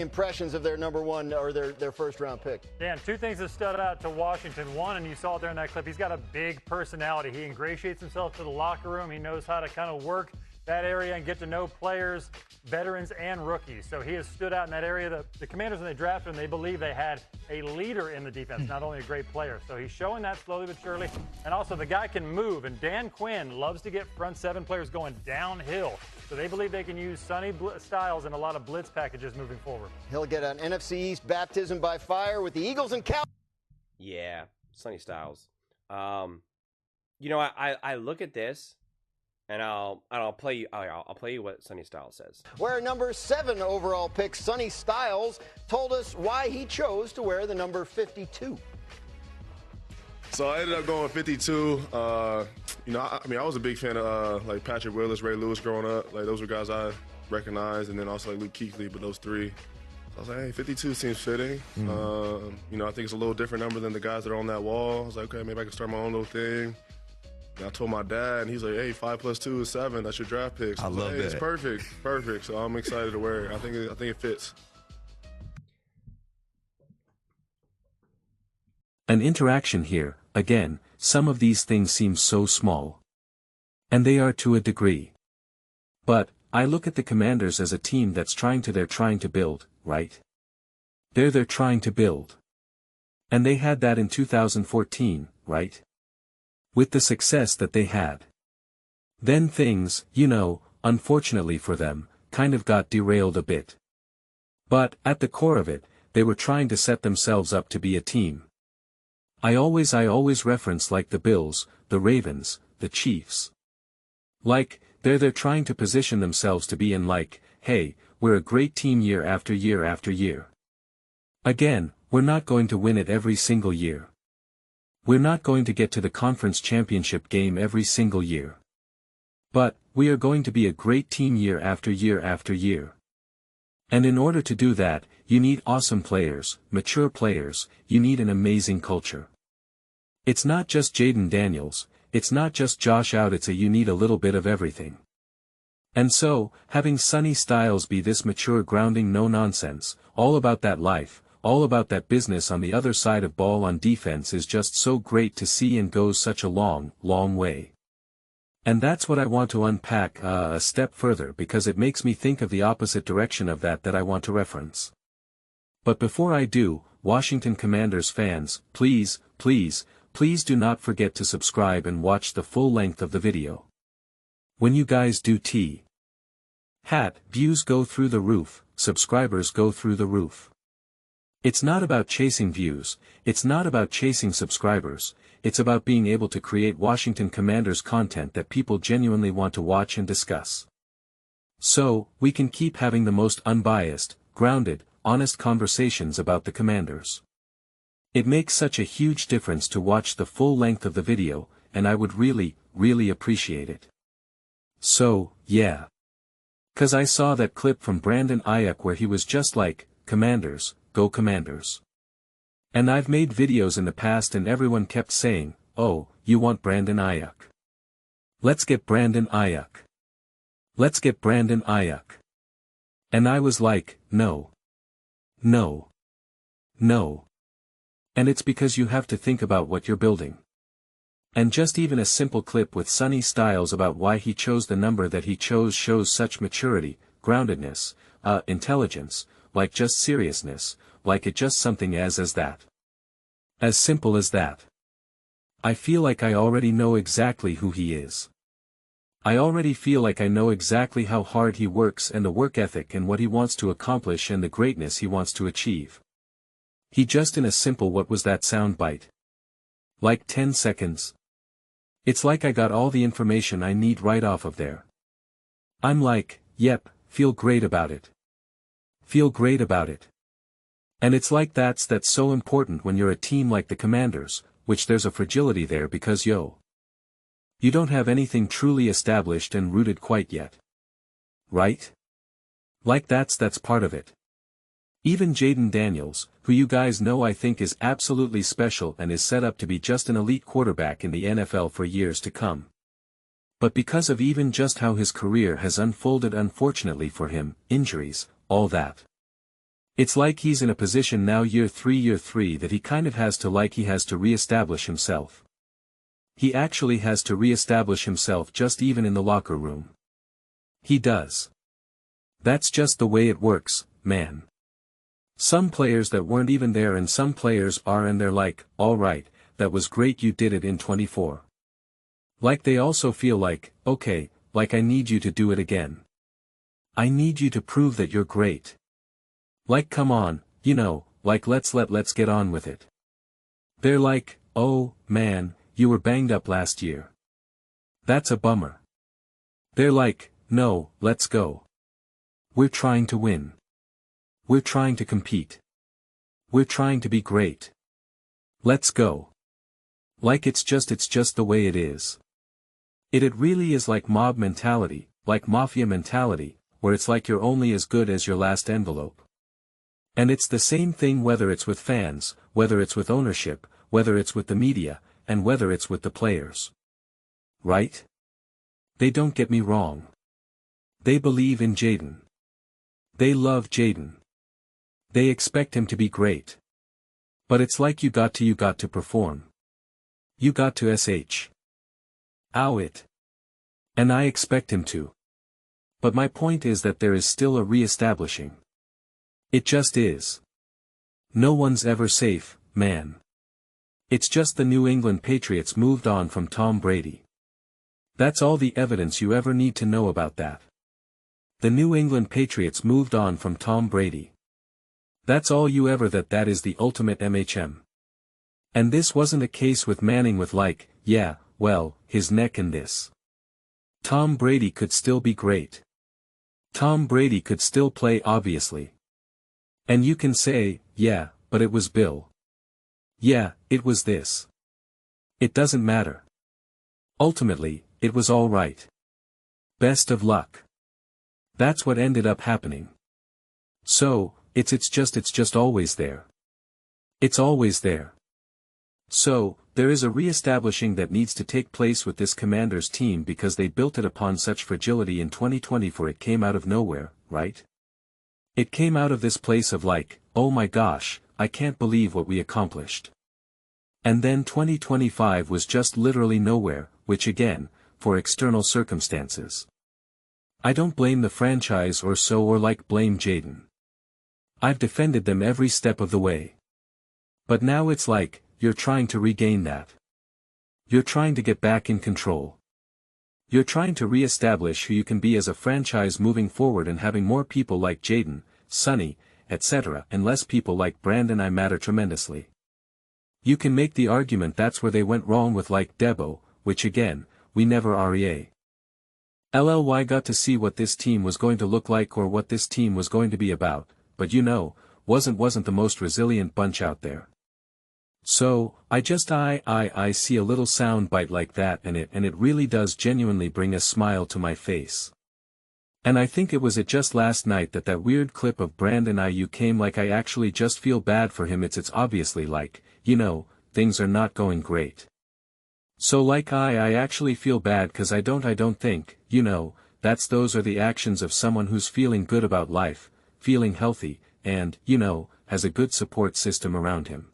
impressions of their number one or their first round pick? Dan, two things that stood out to Washington. One, and you saw it there in that clip, he's got a big personality. He ingratiates himself to the locker room. He knows how to kind of work that area and get to know players, veterans, and rookies. So he has stood out in that area. The Commanders, when they drafted him, they believe they had a leader in the defense, not only a great player. So he's showing that slowly but surely. And also, the guy can move. And Dan Quinn loves to get front seven players going downhill. So they believe they can use Sonny Styles in a lot of blitz packages moving forward. He'll get an NFC East baptism by fire with the Eagles and Cowboys. Yeah, Sonny Styles. You know, I look at this, and I'll play you what Sonny Styles says. Where number 7 overall pick Sonny Styles told us why he chose to wear the number 52. So I ended up going 52. You know, I mean, I was a big fan of like Patrick Willis, Ray Lewis growing up. Like those were guys I recognized, and then also like Luke Kuechly, but those three. So I was like, hey, 52 seems fitting. You know, I think it's a little different number than the guys that are on that wall. I was like, okay, maybe I can start my own little thing. And I told my dad, and he's like, hey, 5 + 2 is 7. That's your draft pick. So I love that. It's perfect. So I'm excited to wear it. I think it fits. An interaction here. Again, some of these things seem so small. And they are to a degree. But, I look at the Commanders as a team they're trying to build, right? They're trying to build. And they had that in 2014, right? With the success that they had. Then things, you know, unfortunately for them, kind of got derailed a bit. But, at the core of it, they were trying to set themselves up to be a team. I always reference like the Bills, the Ravens, the Chiefs. Like, they're trying to position themselves to be in like, hey, we're a great team year after year after year. Again, we're not going to win it every single year. We're not going to get to the conference championship game every single year. But, we are going to be a great team year after year after year. And in order to do that, you need awesome players, mature players, you need an amazing culture. It's not just Jaden Daniels, it's not just Josh Out, you need a little bit of everything. And so, having Sonny Styles be this mature grounding no-nonsense, all about that life, all about that business on the other side of ball on defense is just so great to see and goes such a long, long way. And that's what I want to unpack a step further because it makes me think of the opposite direction of that I want to reference. But before I do, Washington Commanders fans, please do not forget to subscribe and watch the full length of the video. When you guys do views go through the roof, subscribers go through the roof. It's not about chasing views, it's not about chasing subscribers, it's about being able to create Washington Commanders content that people genuinely want to watch and discuss. So, we can keep having the most unbiased, grounded, honest conversations about the Commanders. It makes such a huge difference to watch the full length of the video, and I would really appreciate it. So, yeah. 'Cause I saw that clip from Brandon Ayuk where he was just like, Commanders, go Commanders. And I've made videos in the past and everyone kept saying, oh, you want Brandon Ayuk. Let's get Brandon Ayuk. Let's get Brandon Ayuk. And I was like, no. And it's because you have to think about what you're building. And just even a simple clip with Sonny Styles about why he chose the number that he chose shows such maturity, groundedness, intelligence, like just seriousness, like it just something as that. As simple as that. I feel like I already know exactly who he is. I already feel like I know exactly how hard he works and the work ethic and what he wants to accomplish and the greatness he wants to achieve. He just in a simple what was that sound bite? Like 10 seconds. It's like I got all the information I need right off of there. I'm like, yep, feel great about it. Feel great about it. And it's like that's so important when you're a team like the Commanders, which there's a fragility there because you don't have anything truly established and rooted quite yet. Right? Like that's part of it. Even Jaden Daniels, who you guys know I think is absolutely special and is set up to be just an elite quarterback in the NFL for years to come. But because of even just how his career has unfolded unfortunately for him, injuries, all that. It's like he's in a position now year three that he kind of has to re-establish himself. He actually has to re-establish himself just even in the locker room. He does. That's just the way it works, man. Some players that weren't even there and some players are and they're like, alright, that was great you did it in 24. Like they also feel like, okay, like I need you to do it again. I need you to prove that you're great. Like come on, like let's get on with it. They're like, oh, man, you were banged up last year. That's a bummer. They're like, no, let's go. We're trying to win. We're trying to compete. We're trying to be great. Let's go. Like it's just the way it is. It really is like mob mentality, like mafia mentality, where it's like you're only as good as your last envelope. And it's the same thing whether it's with fans, whether it's with ownership, whether it's with the media, and whether it's with the players. Right? They don't get me wrong. They believe in Jaden. They love Jaden. They expect him to be great. But it's like you got to perform. You got to ow it. And I expect him to. But my point is that there is still a re-establishing. It just is. No one's ever safe, man. It's just the New England Patriots moved on from Tom Brady. That's all the evidence you ever need to know about that. The New England Patriots moved on from Tom Brady. That's all you ever that is the ultimate MHM. And this wasn't a case with Manning with like, yeah, well, his neck and this. Tom Brady could still be great. Tom Brady could still play obviously. And you can say, yeah, but it was Bill. Yeah, it was this. It doesn't matter. Ultimately, it was all right. Best of luck. That's what ended up happening. So, it's just always there. It's always there. So, there is a re-establishing that needs to take place with this Commanders team because they built it upon such fragility in 2020 for it came out of nowhere, right? It came out of this place of like, oh my gosh, I can't believe what we accomplished. And then 2025 was just literally nowhere, which again, for external circumstances. I don't blame the franchise or blame Jaden. I've defended them every step of the way. But now it's like, you're trying to regain that. You're trying to get back in control. You're trying to re-establish who you can be as a franchise moving forward and having more people like Jaden, Sonny, etc. and less people like Brandon. I matter tremendously. You can make the argument that's where they went wrong with like Debo, which again, we never LLY got to see what this team was going to look like or what this team was going to be about, but wasn't the most resilient bunch out there. So, I see a little sound bite like that and it really does genuinely bring a smile to my face. And I think it was just last night that weird clip of Brandon Ayuk came. Like I actually just feel bad for him. It's obviously like, things are not going great. So like I actually feel bad cause I don't think, those are the actions of someone who's feeling good about life, feeling healthy, and, has a good support system around him.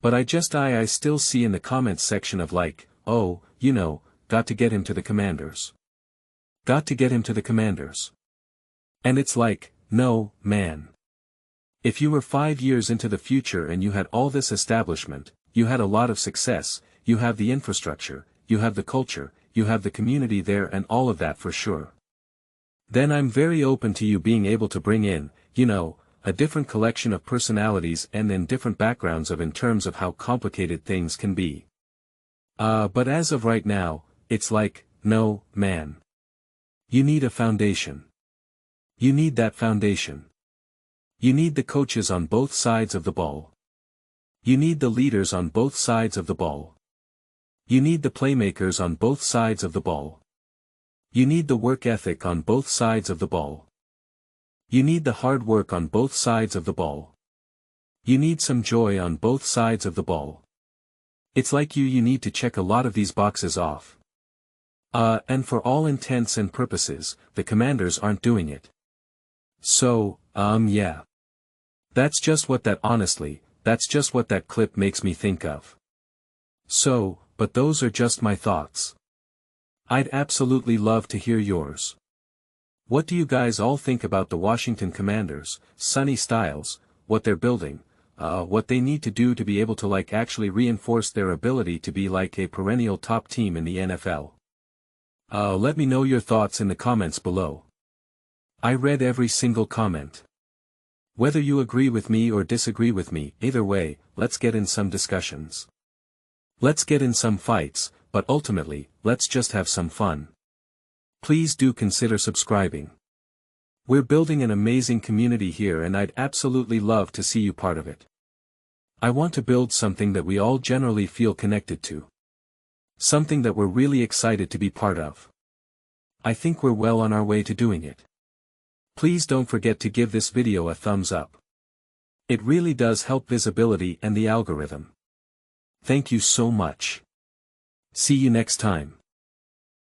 But I still see in the comments section of like, oh, got to get him to the Commanders. Got to get him to the Commanders. And it's like, no, man. If you were 5 years into the future and you had all this establishment, you had a lot of success, you have the infrastructure, you have the culture, you have the community there and all of that for sure. Then I'm very open to you being able to bring in, a different collection of personalities and then different backgrounds in terms of how complicated things can be. But as of right now, it's like, no, man. You need a foundation. You need that foundation. You need the coaches on both sides of the ball. You need the leaders on both sides of the ball. You need the playmakers on both sides of the ball. You need the work ethic on both sides of the ball. You need the hard work on both sides of the ball. You need some joy on both sides of the ball. It's like you need to check a lot of these boxes off. And for all intents and purposes, the Commanders aren't doing it. So, yeah. That's just what that clip makes me think of. So, but those are just my thoughts. I'd absolutely love to hear yours. What do you guys all think about the Washington Commanders, Sonny Styles, what they're building, what they need to do to be able to actually reinforce their ability to be like a perennial top team in the NFL? Let me know your thoughts in the comments below. I read every single comment. Whether you agree with me or disagree with me, either way, let's get in some discussions. Let's get in some fights, but ultimately, let's just have some fun. Please do consider subscribing. We're building an amazing community here and I'd absolutely love to see you part of it. I want to build something that we all generally feel connected to. Something that we're really excited to be part of. I think we're well on our way to doing it. Please don't forget to give this video a thumbs up. It really does help visibility and the algorithm. Thank you so much. See you next time.